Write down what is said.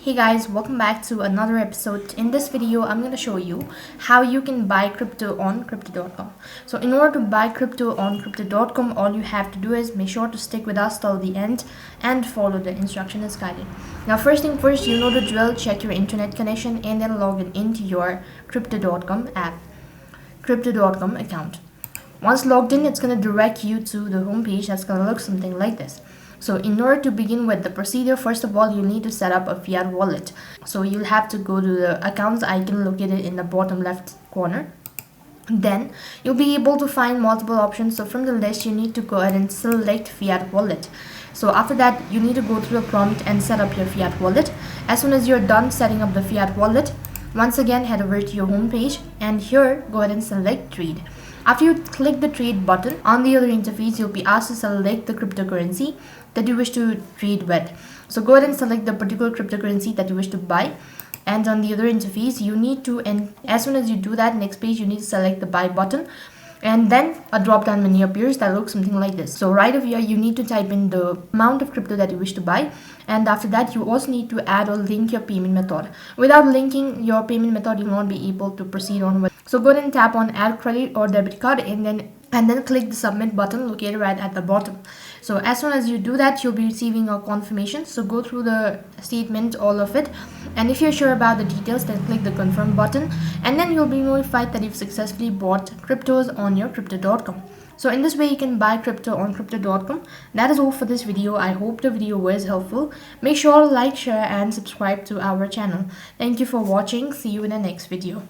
Hey guys, welcome back to another episode. In this video, I'm going to show you how you can buy crypto on crypto.com. So in order to buy crypto on crypto.com, all you have to do is make sure to stick with us till the end and follow the instruction as guided. Now first thing first, you know the drill, check your internet connection and then log in into your crypto.com app, crypto.com account. Once logged in, it's going to direct you to the homepage that's going to look something like this. So in order to begin with the procedure, first of all, you need to set up a fiat wallet. So you'll have to go to the accounts icon located in the bottom left corner. Then you'll be able to find multiple options. So from the list, you need to go ahead and select fiat wallet. So after that, you need to go through the prompt and set up your fiat wallet. As soon as you're done setting up the fiat wallet, once again, head over to your home page and here, go ahead and select trade. After you click the trade button, on the other interface, you'll be asked to select the cryptocurrency that you wish to trade with. So go ahead and select the particular cryptocurrency that you wish to buy. And on the other interface, you need to, and as soon as you do that, next page, you need to select the buy button. And then a drop down menu appears that looks something like this. So right over here, you need to type in the amount of crypto that you wish to buy. And after that, you also need to add or link your payment method. Without linking your payment method, you will not be able to proceed on with. So go ahead and tap on add credit or debit card and then click the submit button located right at the bottom. So as soon as you do that, you'll be receiving a confirmation. So go through the statement, all of it. And if you're sure about the details, then click the confirm button. And then you'll be notified that you've successfully bought cryptos on your crypto.com. So in this way, you can buy crypto on crypto.com. That is all for this video. I hope the video was helpful. Make sure to like, share and subscribe to our channel. Thank you for watching. See you in the next video.